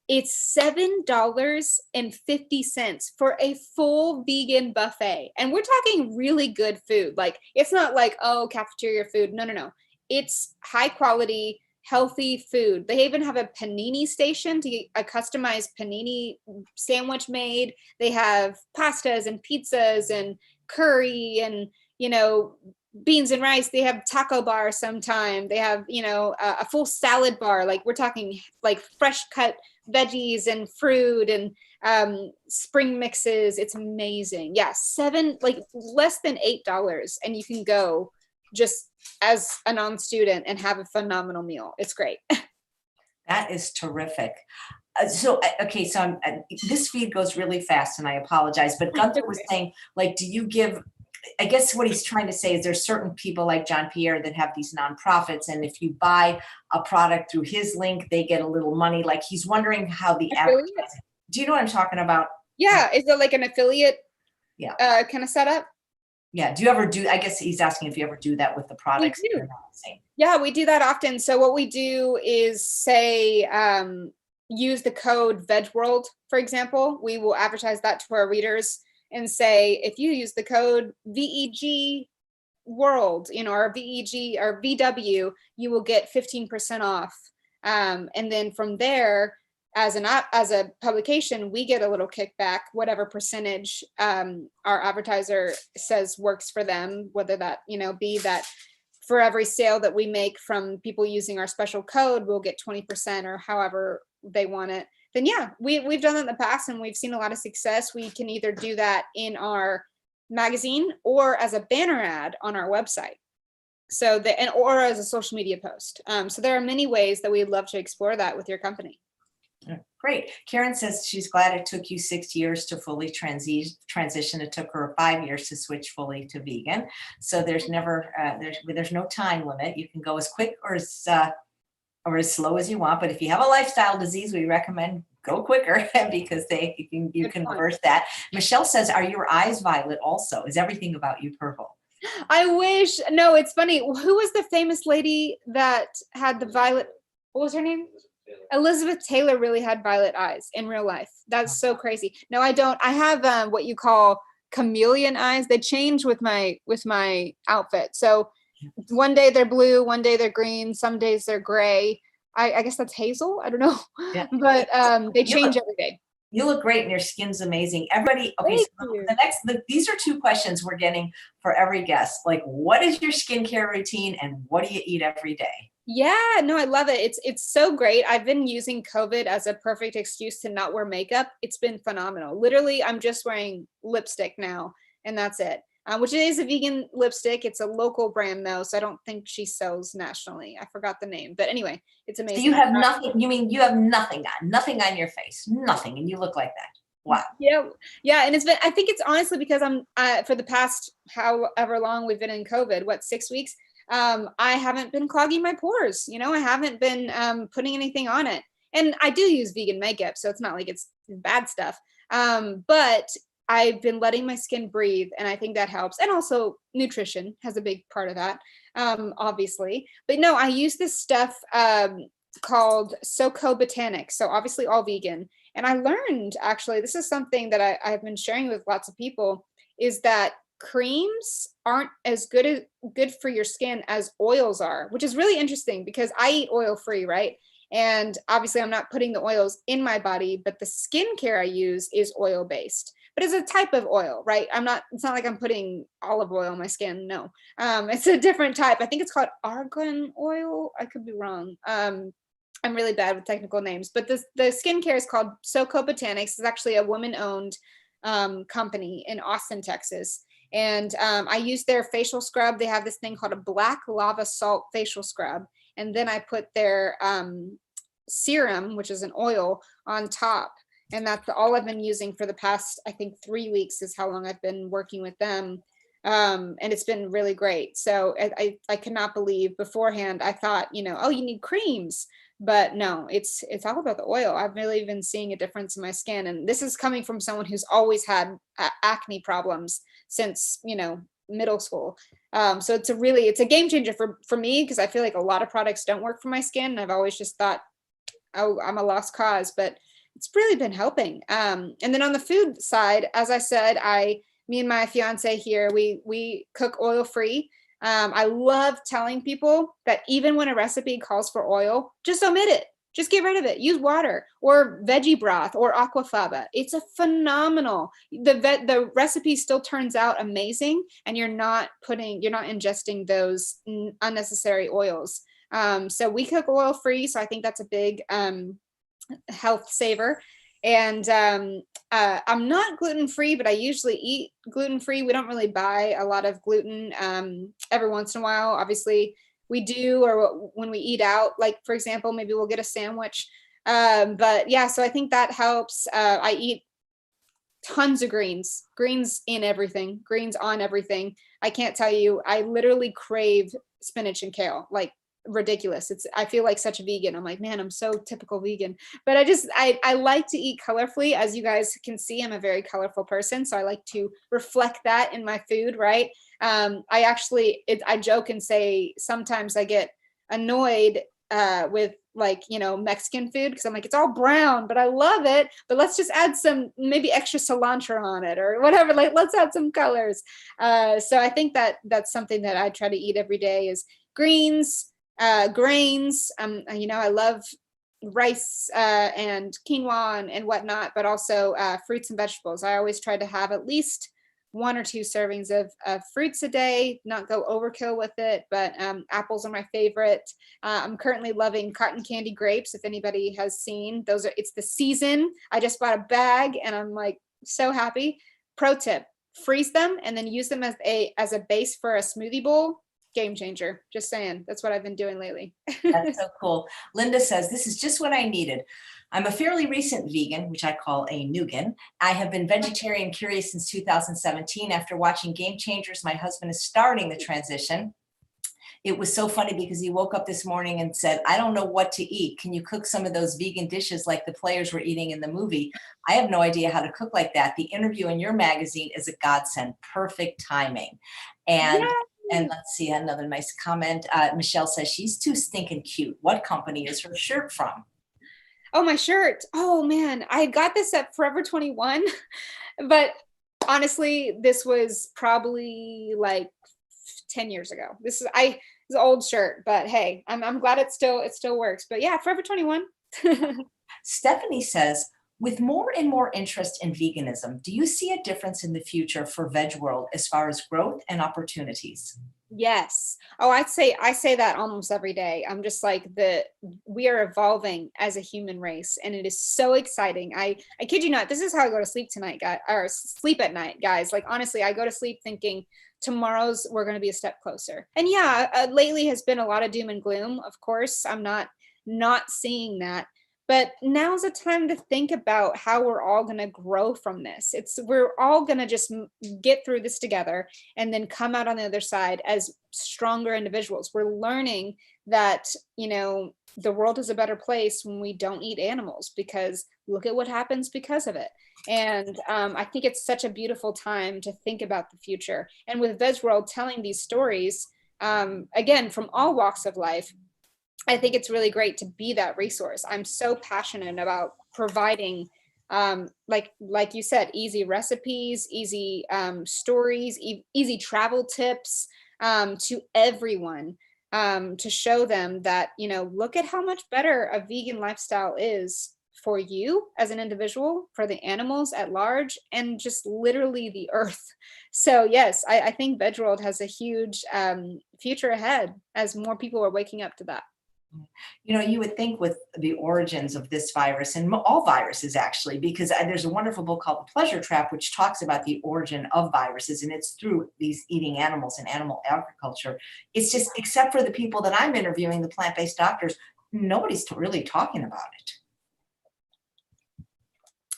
It's $7.50 for a full vegan buffet. And we're talking really good food. Like, it's not like, oh, cafeteria food. No. It's high quality, healthy food. They even have a panini station to get a customized panini sandwich made. They have pastas and pizzas and curry and, you know, beans and rice. They have taco bar sometime. They have, you know, a full salad bar. Like, we're talking like fresh cut veggies and fruit and spring mixes. It's amazing. Yeah, less than $8, and you can go just as a non-student and have a phenomenal meal. It's great. That is terrific. Okay, so this feed goes really fast, and I apologize, but Gunther was saying, like, do you give, I guess what he's trying to say is there's certain people like John Pierre that have these nonprofits, and if you buy a product through his link, they get a little money. Like, he's wondering how the advertising Do you know what I'm talking about? Yeah. Is it like an affiliate kind of setup? Yeah. Do you ever do, I guess he's asking if you ever do that with the products We that do. you're not saying. Yeah, we do that often. So what we do is say, use the code Vegworld, for example. We will advertise that to our readers and say, if you use the code VEG World, or VEG or VW, you will get 15% off. And then from there, as a publication, we get a little kickback, whatever percentage our advertiser says works for them, whether that, be that for every sale that we make from people using our special code, we'll get 20% or however they want it. Then yeah, we've done that in the past and we've seen a lot of success. We can either do that in our magazine or as a banner ad on our website. So or as a social media post. So there are many ways that we'd love to explore that with your company. Great. Karen says she's glad it took you 6 years to fully transition. It took her 5 years to switch fully to vegan. So there's never, there's no time limit. You can go as quick or as slow as you want. But if you have a lifestyle disease, we recommend go quicker because you can reverse that. Michelle says, are your eyes violet also? Is everything about you purple? I wish. No, it's funny. Who was the famous lady that had the violet? What was her name? Elizabeth Taylor really had violet eyes in real life. That's so crazy. No, I don't. I have what you call chameleon eyes. They change with my outfit. So one day they're blue, one day they're green, some days they're gray. I guess that's hazel. I don't know. Yeah. But they change every day. You look great and your skin's amazing. Everybody, okay, so these are two questions we're getting for every guest. Like, what is your skincare routine and what do you eat every day? Yeah, no, I love it. It's so great. I've been using COVID as a perfect excuse to not wear makeup. It's been phenomenal. Literally, I'm just wearing lipstick now and that's it. Which is a vegan lipstick. It's a local brand though, so I don't think she sells nationally. I forgot the name, but anyway, it's amazing. So you have nothing, you mean you have nothing on your face, nothing, and you look like that. Wow. Yeah, and I think it's honestly because I'm for the past however long we've been in COVID, 6 weeks, I haven't been clogging my pores. I haven't been putting anything on it, and I do use vegan makeup, so it's not like it's bad stuff. But I've been letting my skin breathe, and I think that helps. And also nutrition has a big part of that, obviously. But no, I use this stuff called SoCo Botanics. So obviously all vegan. And I learned, actually, this is something that I've been sharing with lots of people, is that creams aren't as good for your skin as oils are, which is really interesting because I eat oil-free, right? And obviously I'm not putting the oils in my body, but the skincare I use is oil-based. But it's a type of oil, right? It's not like I'm putting olive oil on my skin. No, it's a different type. I think it's called argan oil. I could be wrong. I'm really bad with technical names, but the skincare is called SoCo Botanics. It's actually a woman-owned company in Austin, Texas. And I use their facial scrub. They have this thing called a black lava salt facial scrub. And then I put their serum, which is an oil, on top. And that's all I've been using for the past, I think 3 weeks is how long I've been working with them. And it's been really great. So I cannot believe beforehand, I thought, oh, you need creams, but no, it's all about the oil. I've really been seeing a difference in my skin. And this is coming from someone who's always had acne problems since, middle school. So it's a game changer for me, because I feel like a lot of products don't work for my skin. And I've always just thought, oh, I'm a lost cause, but it's really been helping. And then on the food side, as I said, me and my fiance here, we cook oil-free. I love telling people that even when a recipe calls for oil, just omit it. Just get rid of it. Use water or veggie broth or aquafaba. It's a phenomenal. The recipe still turns out amazing, and you're not ingesting those unnecessary oils. So we cook oil-free. So I think that's a big health saver. And I'm not gluten-free, but I usually eat gluten-free. We don't really buy a lot of gluten every once in a while. Obviously we do, or when we eat out, like for example, maybe we'll get a sandwich. But yeah, so I think that helps. I eat tons of greens in everything, greens on everything. I can't tell you, I literally crave spinach and kale. Like ridiculous. I feel like such a vegan. I'm like, man, I'm so typical vegan. But I like to eat colorfully. As you guys can see, I'm a very colorful person. So I like to reflect that in my food, right? I joke and say sometimes I get annoyed with like, Mexican food, because I'm like, it's all brown, but I love it. But let's just add some maybe extra cilantro on it or whatever. Like, let's add some colors. So I think that's something that I try to eat every day is greens, grains. I love rice and quinoa and whatnot, but also fruits and vegetables. I always try to have at least 1 or 2 servings of fruits a day, not go overkill with it, but apples are my favorite. I'm currently loving cotton candy grapes. If anybody has seen, it's the season. I just bought a bag and I'm like so happy. Pro tip, freeze them and then use them as a base for a smoothie bowl. Game changer. Just saying. That's what I've been doing lately. That's so cool. Linda says, this is just what I needed. I'm a fairly recent vegan, which I call a nougan. I have been vegetarian curious since 2017. After watching Game Changers, my husband is starting the transition. It was so funny because he woke up this morning and said, I don't know what to eat. Can you cook some of those vegan dishes like the players were eating in the movie? I have no idea how to cook like that. The interview in your magazine is a godsend. Perfect timing. And let's see, another nice comment. Michelle says she's too stinking cute. What company is her shirt from? Oh, my shirt. Oh man, I got this at Forever 21, but honestly, this was probably like 10 years ago. It's an old shirt, but hey, I'm glad it still works. But yeah, Forever 21. Stephanie says, with more and more interest in veganism, do you see a difference in the future for Vegworld as far as growth and opportunities? Yes. Oh, I say that almost every day. I'm just like we are evolving as a human race, and it is so exciting. I kid you not, this is how I go to sleep tonight, guys, or sleep at night, guys. Like honestly, I go to sleep thinking tomorrow's we're going to be a step closer. And yeah, lately has been a lot of doom and gloom. Of course, I'm not seeing that. But now's the time to think about how we're all going to grow from this. We're all going to just get through this together and then come out on the other side as stronger individuals. We're learning that, the world is a better place when we don't eat animals, because look at what happens because of it. And I think it's such a beautiful time to think about the future. And with Vegworld telling these stories, again, from all walks of life, I think it's really great to be that resource. I'm so passionate about providing, like you said, easy recipes, easy stories, easy travel tips to everyone, to show them that, look at how much better a vegan lifestyle is for you as an individual, for the animals at large, and just literally the earth. So yes, I think Vegworld has a huge future ahead as more people are waking up to that. You would think with the origins of this virus and all viruses actually, because there's a wonderful book called The Pleasure Trap, which talks about the origin of viruses, and it's through these eating animals and animal agriculture. It's just, except for the people that I'm interviewing, the plant-based doctors, nobody's really talking about it.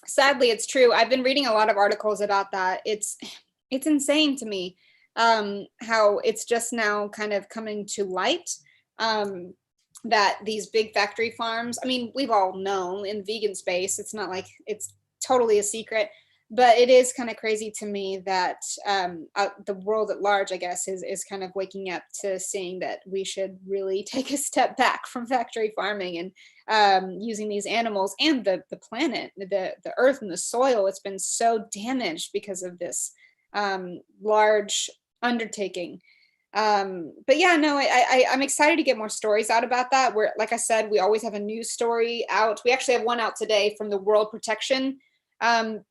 Sadly, it's true. I've been reading a lot of articles about that. It's insane to me how it's just now kind of coming to light. That these big factory farms, I mean, we've all known in the vegan space, it's not like it's totally a secret, but it is kind of crazy to me that the world at large, I guess, is kind of waking up to seeing that we should really take a step back from factory farming and using these animals and the planet, the earth and the soil. It's been so damaged because of this large undertaking. But yeah, no, I'm excited to get more stories out about that. We're, like I said, we always have a news story out. We actually have one out today from the World Protection, the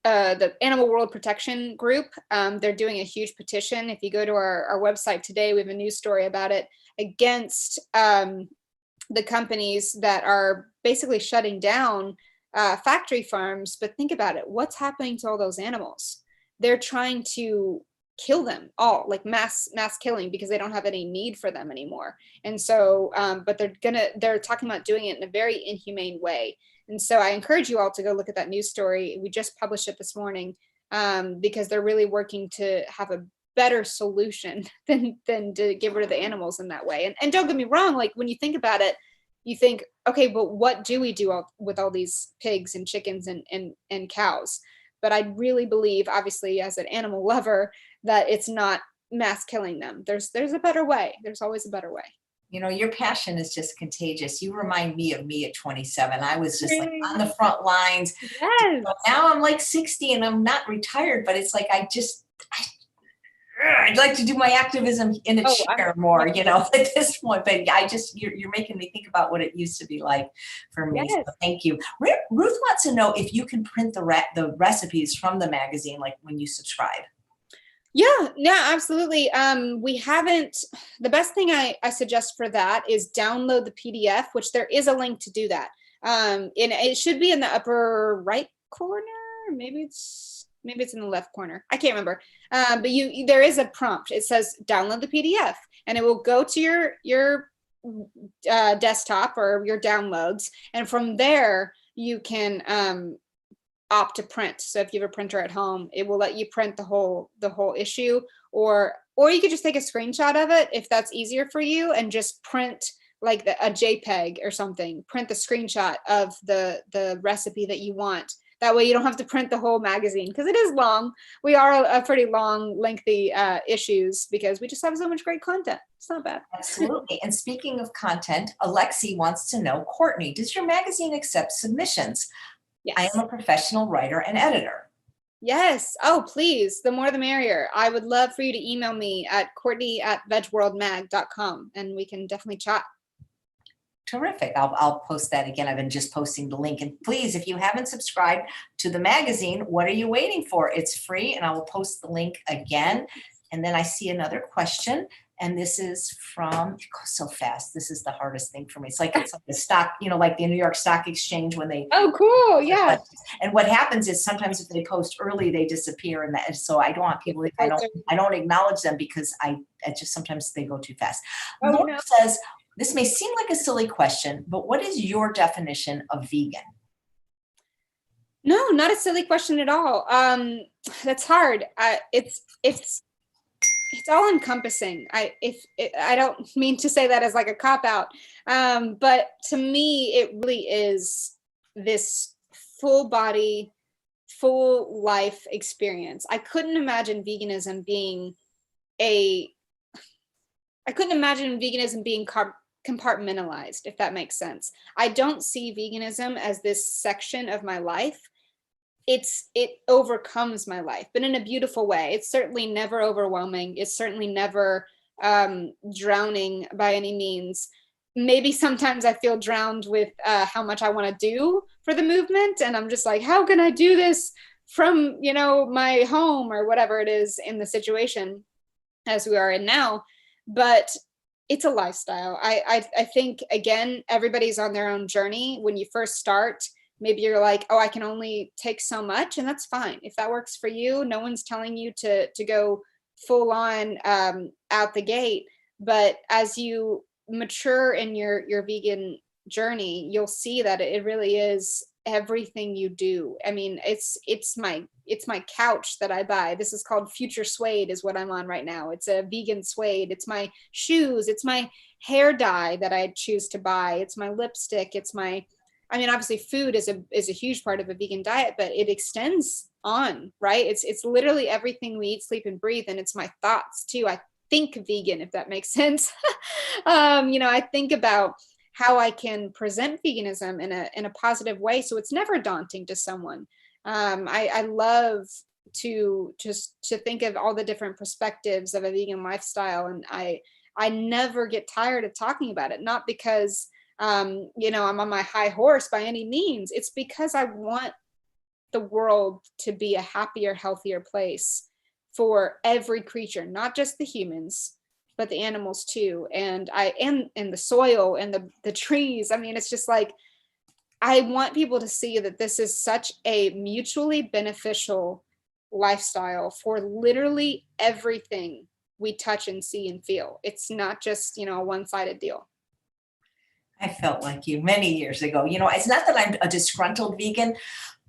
Animal World Protection Group. They're doing a huge petition. If you go to our website today, we have a news story about it against the companies that are basically shutting down factory farms. But think about it. What's happening to all those animals? They're trying to kill them all, like mass killing, because they don't have any need for them anymore. And so, but they're talking about doing it in a very inhumane way. And so I encourage you all to go look at that news story. We just published it this morning because they're really working to have better solution than to get rid of the animals in that way. And don't get me wrong, like when you think about it, you think, okay, but what do we do with all these pigs and chickens and cows? But I really believe, obviously, as an animal lover, that it's not mass killing them. There's a better way. There's always a better way. You know, your passion is just contagious. You remind me of me at 27. I was just like on the front lines. Yes. Now I'm like 60 and I'm not retired, but it's like I'd like to do my activism in a chair more, you know, at this point. But you're making me think about what it used to be like for me. Yes. So thank you. Ruth wants to know if you can print the recipes from the magazine, like when you subscribe. Yeah, absolutely. We haven't, the best thing I suggest for that is download the PDF, which there is a link to do that. And it should be in the upper right corner. Maybe it's in the left corner. I can't remember. But there is a prompt. It says download the PDF, and it will go to your desktop or your downloads. And from there, you can opt to print. So if you have a printer at home, it will let you print the whole issue, or you could just take a screenshot of it if that's easier for you, and just print like a JPEG or something. Print the screenshot of the recipe that you want. That way you don't have to print the whole magazine, because it is long. We are a pretty long, lengthy issues, because we just have so much great content. It's not bad. Absolutely. And speaking of content, Alexi wants to know, Courtney, does your magazine accept submissions? Yes. I am a professional writer and editor. Yes. Oh, please. The more the merrier. I would love for you to email me at courtney@vegaworldmag.com, and we can definitely chat. Terrific. I'll post that again. I've been just posting the link. And please, if you haven't subscribed to the magazine, what are you waiting for? It's free, and I will post the link again. And then I see another question, and this is from, it goes so fast. This is the hardest thing for me. It's like the stock, you know, like the New York Stock Exchange when they. Oh, cool. Yeah. And what happens is sometimes if they post early, they disappear. And so I don't want people, I don't acknowledge them, because I just, sometimes they go too fast. Oh, Laura says, this may seem like a silly question, but what is your definition of vegan? No, not a silly question at all. That's hard. It's all encompassing. I don't mean to say that as like a cop out, but to me, it really is this full body, full life experience. I couldn't imagine veganism being compartmentalized, if that makes sense. I don't see veganism as this section of my life. It overcomes my life, but in a beautiful way. It's certainly never overwhelming. It's certainly never drowning by any means. Maybe sometimes I feel drowned with how much I want to do for the movement, and I'm just like, how can I do this from, you know, my home or whatever it is in the situation as we are in now. But it's a lifestyle. I think, again, everybody's on their own journey. When you first start, maybe you're like, oh, I can only take so much, and that's fine. If that works for you, no one's telling you to go full on out the gate. But as you mature in your vegan journey, you'll see that it really is everything you do. I mean, it's my couch that I buy. This is called Future Suede, is what I'm on right now. It's a vegan suede. It's my shoes. It's my hair dye that I choose to buy. It's my lipstick. I mean, obviously food is a huge part of a vegan diet, but it extends on, right? It's literally everything we eat, sleep, and breathe. And it's my thoughts too. I think vegan, if that makes sense. You know, I think about how I can present veganism in a positive way, so it's never daunting to someone. I love to think of all the different perspectives of a vegan lifestyle, and I never get tired of talking about it. Not because you know, I'm on my high horse by any means. It's because I want the world to be a happier, healthier place for every creature, not just the humans, but the animals too, and the soil and the trees. I mean, it's just like, I want people to see that this is such a mutually beneficial lifestyle for literally everything we touch and see and feel. It's not just, you know, a one-sided deal. I felt like you many years ago. You know, it's not that I'm a disgruntled vegan,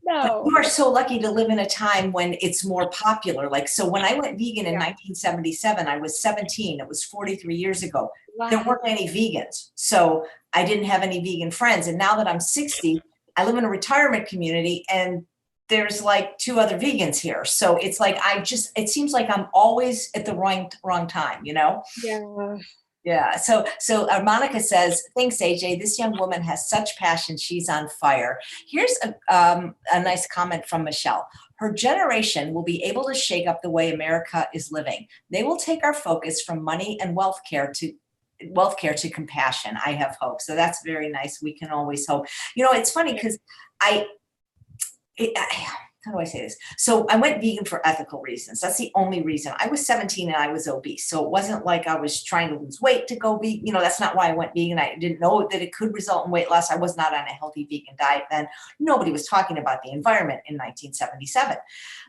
No. You are so lucky to live in a time when it's more popular. Like, so when I went vegan in 1977, I was 17. It was 43 years ago. There Wow. weren't any vegans. So I didn't have any vegan friends. And now that I'm 60, I live in a retirement community and there's like 2 other vegans here. So it's like, it seems like I'm always at the wrong time, you know? Yeah. Yeah. So Monica says, thanks, AJ. This young woman has such passion. She's on fire. Here's a nice comment from Michelle. Her generation will be able to shake up the way America is living. They will take our focus from money and wealth care to compassion. I have hope. So that's very nice. We can always hope. You know, it's funny because how do I say this? So I went vegan for ethical reasons. That's the only reason. I was 17 and I was obese. So it wasn't like I was trying to lose weight to go vegan. You know, that's not why I went vegan. I didn't know that it could result in weight loss. I was not on a healthy vegan diet then. Nobody was talking about the environment in 1977.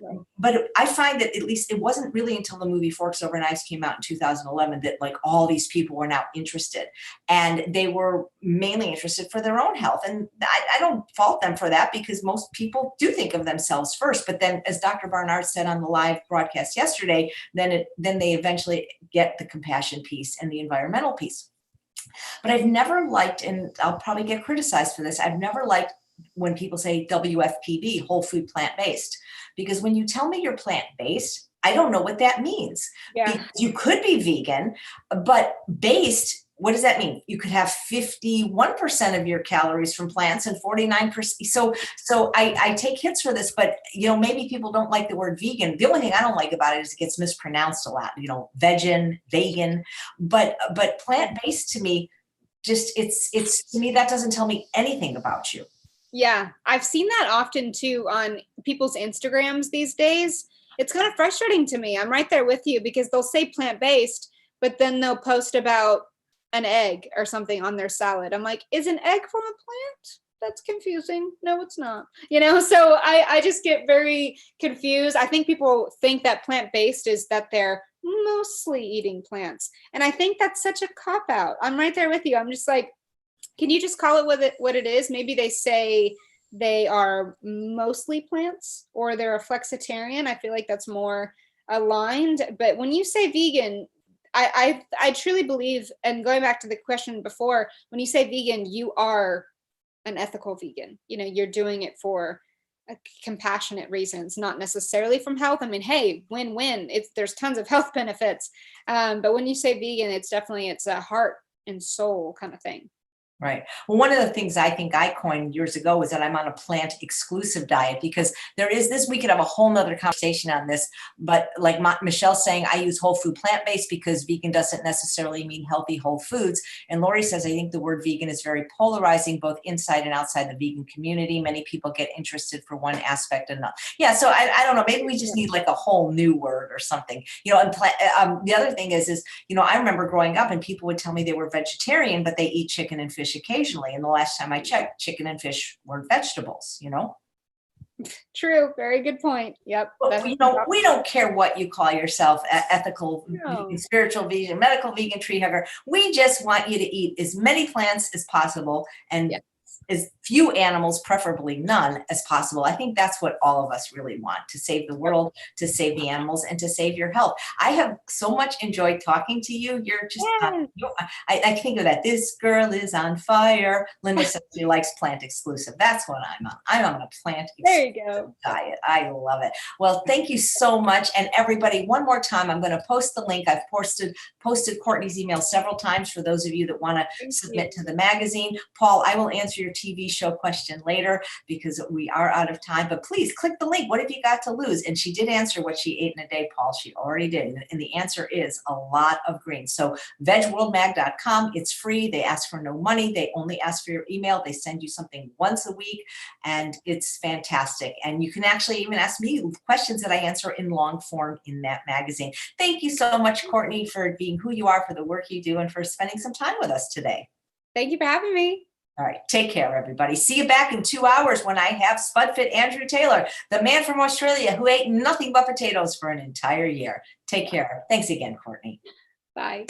Right. But I find that at least it wasn't really until the movie Forks Over Knives came out in 2011 that like all these people were now interested. And they were mainly interested for their own health. And I don't fault them for that because most people do think of themselves first. But then, as Dr. Barnard said on the live broadcast yesterday, then they eventually get the compassion piece and the environmental piece. But I've never liked, and I'll probably get criticized for this, I've never liked when people say WFPB, whole food plant-based, because when you tell me you're plant-based, I don't know what that means. Yeah. Because you could be vegan, but based, what does that mean? You could have 51% of your calories from plants and 49%. So I take hits for this, but you know, maybe people don't like the word vegan. The only thing I don't like about it is it gets mispronounced a lot, you know, vegan, but plant-based to me, just it's to me, that doesn't tell me anything about you. Yeah, I've seen that often too on people's Instagrams these days. It's kind of frustrating to me. I'm right there with you because they'll say plant-based, but then they'll post about an egg or something on their salad. I'm like, is an egg from a plant? That's confusing. No, it's not. You know, so I just get very confused. I think people think that plant-based is that they're mostly eating plants. And I think that's such a cop-out. I'm right there with you. I'm just like, can you just call it what it is? Maybe they say they are mostly plants or they're a flexitarian. I feel like that's more aligned. But when you say vegan, I truly believe, and going back to the question before, when you say vegan, you are an ethical vegan. You know, you're doing it for compassionate reasons, not necessarily from health. I mean, hey, win-win. There's tons of health benefits. But when you say vegan, it's a heart and soul kind of thing. Right. Well, one of the things I think I coined years ago was that I'm on a plant exclusive diet because there is this, we could have a whole nother conversation on this, but like Michelle's saying, I use whole food plant-based because vegan doesn't necessarily mean healthy whole foods. And Lori says, I think the word vegan is very polarizing, both inside and outside the vegan community. Many people get interested for one aspect and not. Yeah. So I don't know, maybe we just need like a whole new word or something, you know. And the other thing is, you know, I remember growing up and people would tell me they were vegetarian, but they eat chicken and fish occasionally. And the last time I checked, chicken and fish weren't vegetables, you know? True. Very good point. Yep. Well, you know, we don't care what you call yourself, ethical, vegan, spiritual vegan, medical vegan, tree hugger. We just want you to eat as many plants as possible and as few animals, preferably none, as possible. I think that's what all of us really want, to save the world, to save the animals, and to save your health. I have so much enjoyed talking to you. You're just, I think of that. This girl is on fire. Linda says she likes plant exclusive. That's what I'm on. I'm on a plant exclusive diet. I love it. Well, thank you so much. And everybody, one more time, I'm going to post the link. I've posted Courtney's email several times for those of you that want to submit to the magazine. Paul, I will answer your TV show question later because we are out of time, but please click the link. What have you got to lose? And she did answer what she ate in a day, Paul. She already did. And the answer is a lot of greens. So vegworldmag.com, it's free. They ask for no money. They only ask for your email. They send you something once a week and it's fantastic. And you can actually even ask me questions that I answer in long form in that magazine. Thank you so much, Courtney, for being who you are, for the work you do, and for spending some time with us today. Thank you for having me. All right. Take care, everybody. See you back in 2 hours when I have SpudFit Andrew Taylor, the man from Australia who ate nothing but potatoes for an entire year. Take care. Thanks again, Courtney. Bye.